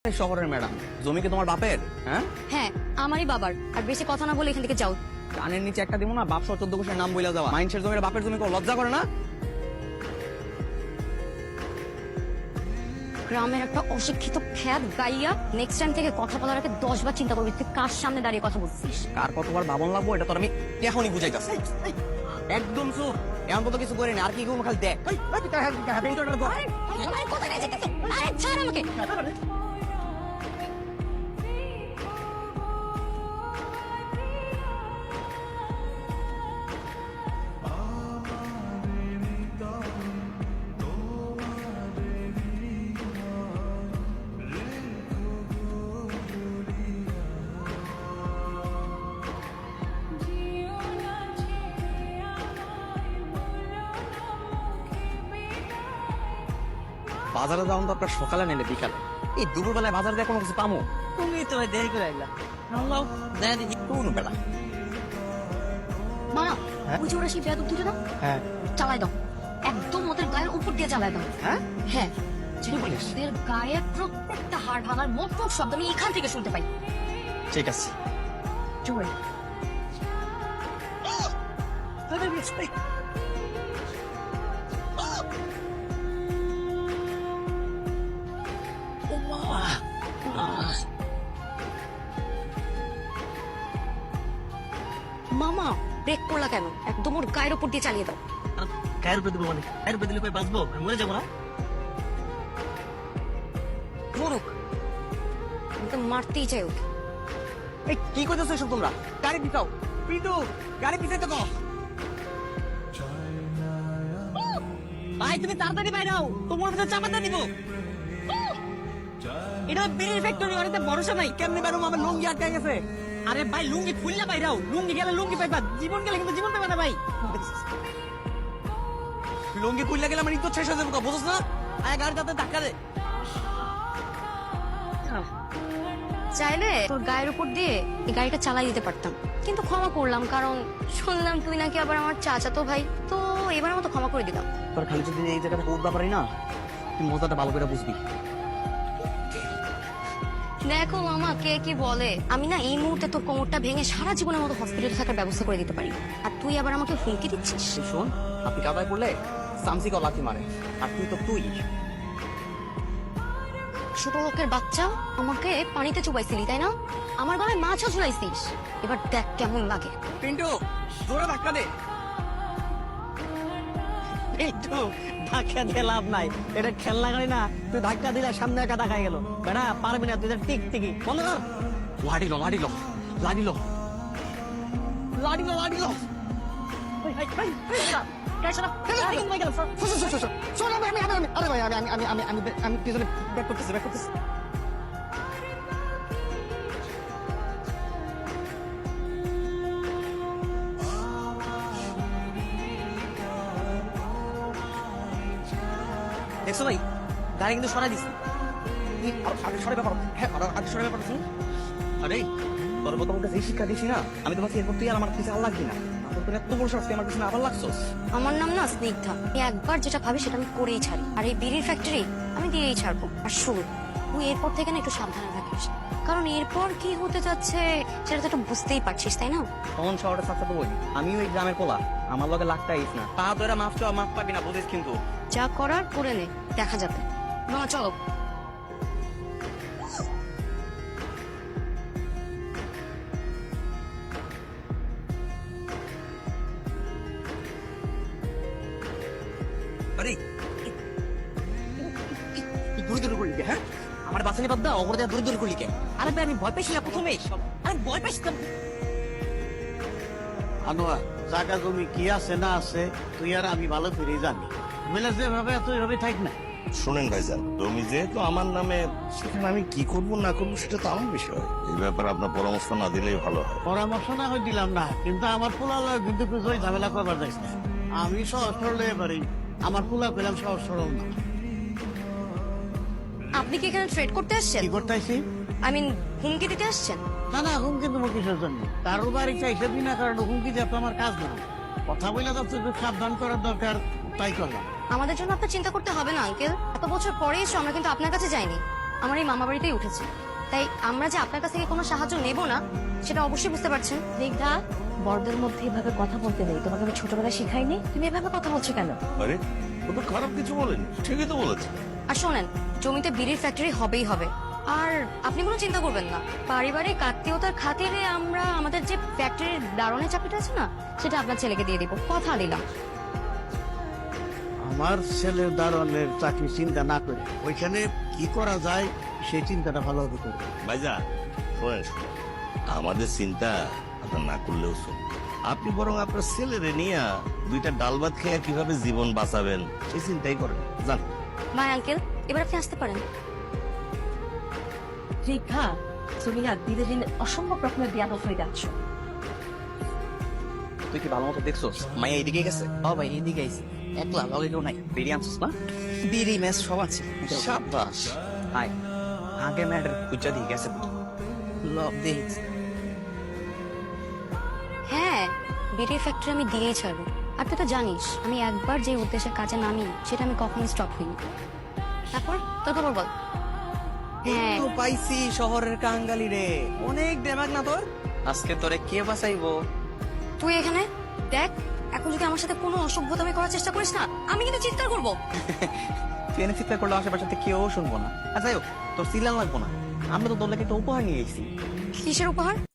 শহরের ম্যাডাম, জমি কি তোমার বাপের? হ্যাঁ হ্যাঁ আমারই বাবার। আর বেশি কথা না বলে এখান থেকে যাও। কানের নিচে একটা দিব না, বাপ সহ 14 কোষের নাম বইলা যাওয়া। মাইন্সের জমির বাপের জমি কেউ লজ্জা করে না? গ্রামের একটা অশিক্ষিত খ্যাত গাইয়া নেক্সট টাইম থেকে কথা বলার আগে 10 বার চিন্তা করবি তুই কার সামনে দাঁড়িয়ে কথা বলছিস। কার কতবার ভাবন লাগবো এটা তো আমি এখনই বুঝাইতাছি। একদম চুপ, এমন তো কিছু করিনি। আর কি করবো খালি দেখ। আরে, কোথায় নিয়ে যেতেছ? আরে, ছাড় আমাকে। বাজারে যাওয়ান তো আপনার সকালে নেলে বিকালে, এই দুপুরবেলায় বাজারে দিয়ে কোনো কিছু পামো? তুমি তো ভাই দেরি করে আইলা। আল্লাহ দেয় দেখি কোন বেলা? মানা, ওই যে ওরা সেই বেয়াদব দুটো না, হ্যাঁ চালাই দাও। একদম ওদের গায়ের উপর দিয়ে চালাই দাও। হ্যাঁ হ্যাঁ, কি বলিস? ওদের গায়ে প্রত্যেকটা হাড় ভাঙার মোট মোট শব্দ আমি এখান থেকে শুনতে পাই। ঠিক আছে। চল। মামা, ব্রেক করলা কেন? একদম ওর গায়ের উপর দিয়ে চালিয়ে দাও। গায়ের উপরে দেবো মানে গায়ের উপরে দিলে কই বাঁচবো? আমি মরে যাবো না? মরুক, আমি তো মারতেই চাই ওকে। এই কি করতেছো এসব তোমরা? গাড়ি পিছাও, পিন্টু গাড়ি পিছাইতে কও। ভাই তুমি তাড়াতাড়ি বাইরে হও, তোমার ভিতরে চাপাতে দিব। এটা বিড়ির ফ্যাক্টরি, ওর এতে ভরসা নাই। কেমনে বেরোম? আমার লুঙ্গি আটকে গেছে। আরে ভাই লুঙ্গি খুললে বাইরে হও, লুঙ্গি গেলে লুঙ্গি পাইবা, জীবন গেলে কিন্তু জীবন পাইবা না ভাই। লুঙ্গি খুললে গেলে আমার ইজ্জত শেষ হয়ে যাবে, বুঝছ না? আয় গাড়ি যাতে ধাক্কা দে। চাইলে তোর গায়ের উপর দিয়ে এই গাড়িটা চালাই দিতে পারতাম, কিন্তু ক্ষমা করলাম কারণ শুনলাম তুই নাকি আবার আমার চাচাতো ভাই, তো এবার মতো ক্ষমা করে দিলাম। তোর খালি যদি এই জায়গাটা উঠতে পারি না, তুই মজাটা ভালো করে বুঝবি। দেখো মামা কে কি বলে, আমি না এই মুহূর্তে তোর কোমরটা ভেঙে সারা জীবনের মতো হসপিটালে থাকার ব্যবস্থা করে দিতে পারি, আর তুই আবার আমাকে হুমকি দিচ্ছিস। তুই শোন, আপনি কাদায় পড়লে সামসি লাথি মারে, আর তুই তো তুই ছোট লোকের বাচ্চা আমাকে পানিতে চুবাইছিলি তাই না? আমার গলায় মাছও ঝুলাইছিস, এবার দেখ কেমন লাগে। পিন্টু জোরে ধাক্কা দে। একটু ধাক্কা দিয়ে লাভ নাই, এটা খেলনা গাড়ি না। তুই ধাক্কা দিলে সামনে একটা দেখাই গেল, বেটা পারবি না তুই, টিক টিকি বন্ধ কর। লাডিলো লাডিলো লাডিলো লাডিলো লাডিলো। আমি পিছনে ব্যাক করতেছি, ব্যাক করতেছি। দেখছো ভাই, গাড়ি কিন্তু সরাই দিস। আগে সরে ব্যাপার, হ্যাঁ আগে সরে ব্যাপার শুন। আরে তোর মতো আমাকে যে শিক্ষা দিছি না, আমি তোমাকে এরপর তুই আর আমার কিছু আর লাগবি না। তোর এত বড় সাহস, তুই আমার কিছু আবার লাগছস। আমার নাম না স্নিগ্ধা, আমি একবার যেটা ভাবি সেটা আমি করেই ছাড়ি, আর এই বিড়ির ফ্যাক্টরি আমি দিয়েই ছাড়বো। আর শুন, তুই এরপর থেকে না একটু সাবধানে থাকিস, কারণ এরপর কি হতে যাচ্ছে সেটা তো একটু বুঝতেই পারছিস তাই না? তখন শহরে থাকতে তো বই, আমিও এই গ্রামের পোলা, আমার লগে লাগতে আইস না। তা তো এরা মাফ চাওয়া মাফ পাবি না, বুঝিস কিন্তু। যা করার করে নে, দেখা যাবে। না চলো। আরে দূরে দূরে করলি কে? হ্যাঁ আমার বাসানি বাদ দাও, ওপরে দূরে দূরে করলি কে? আরে ভাই আমি ভয় পাইছি না প্রথমেই, আরে ভয় পাইছি না। আনোয়ার, জায়গা জমি কি আছে না আছে তুই আর আমি ভালো করে জানি। মিলে যেভাবে তুই ভাবে থাক না। শোনেন ভাইজান, জমি যেহেতু আমার নামে, সেখানে আমি কি করব না করবো সেটা তো আমার বিষয়। এই ব্যাপারে আপনার পরামর্শ না দিলেই ভালো হয়। পরামর্শ না হয় দিলাম না, কিন্তু আমার পোলা লয় কিন্তু তুই ঝামেলা করবার যাইস না। আমি সহজ সরল পারি, আমার পোলা পেলাম সহজ সরল না। আপনি কি এখানে ট্রেড করতে আসছেন? কি করতেছি? আই মিন হুমকি দিতে আসছেন? না না, হুমকি দেবো কিসের জন্য? কারোর বাড়ি চাইছে বিনা কারণে হুমকি দেওয়া তো আমার কাজ না। কথা বলে তো তুই সাবধান করার দরকার, তাই করলাম। আমাদের জন্য আপনার চিন্তা করতে হবে না আঙ্কেল, এত বছর পরে এসে আমরা কিন্তু আপনার কাছে যাইনি। আমার এই মামা বাড়িতেই উঠেছে। তাই আমরা যে আপনার কাছ থেকে কোনো সাহায্য নেব না সেটা অবশ্যই বুঝতে পারছেন। স্নিগ্ধা, বড়দের মধ্যে এভাবে কথা বলতে নেই। তোমাকে আমি ছোটবেলায় শিখাইনি? তুমি এভাবে কথা বলছো কেন? আরে ও তো খারাপ কিছু বলেনি, ঠিকই তো বলেছে। আর শোনেন, জমিতে বিড়ির ফ্যাক্টরি হবেই হবে। আর আপনি কোনো চিন্তা করবেন না, পারিবারিক আত্মীয়তার খাতিরে আমরা আমাদের যে ফ্যাক্টরির দারোয়ানের চাকরিটা আছে না, সেটা আপনার ছেলেকে দিয়ে দিব, কথা দিলাম। আমার ছেলের দারোয়ানের চাকরি চিন্তা না করে ওইখানে কি করা যায় সেই চিন্তাটা ভালোভাবে করবে। ভাইজা শোনেন, আমাদের চিন্তা আপনার না করলেও চলবে। আপনি বরং আপনার ছেলেরে নিয়ে দুইটা ডাল ভাত খেয়ে কিভাবে জীবন বাঁচাবেন সেই চিন্তাই করেন, জান। মা আঙ্কেল, এবার আপনি আসতে পারেন। স্নিগ্ধা, তুমি না দিনে দিনে অসম্ভব রকমের বিয়াদব হয়ে যাচ্ছ। তুই কি ভালো মতো দেখছোস মাইয়া এইদিকে গেছে? ও ভাই এদিকে আইছি, একলা লগে কেউ নাই। বিড়ি আনছিস না? বিড়ি ম্যাচ সব আছে। সাবাস। হাই, আগে ম্যাডার খুঁজা দিয়ে গেছে। লব দেখ, হ্যাঁ, বিড়ির ফ্যাক্টরি আমি দিয়েই ছাড়বো। আর তুই তো জানিস, আমি একবার যে উদ্দেশ্যে কাজে নামি সেটা আমি কখনো স্টপ হইনি। তারপর তোর খবর বল। হ্যাঁ, তো পাইছি শহরের কাঙ্গালি রে, অনেক দেমাগ না তোর। আজকে তোরে কে বাঁচাইবো? তুই এখানে দেখ, এখন যদি আমার সাথে কোনো অসভ্যতামি করার চেষ্টা করিস না, আমি কিন্তু চিৎকার করবো। তুই এনে চিৎকার করলে আশেপাশে কেউ শুনবো না। আর যাই হোক, তোর সিলান লাগবো না, আমরা তো তোর লাগে একটা উপহার নিয়ে এসেছি। কিসের উপহার?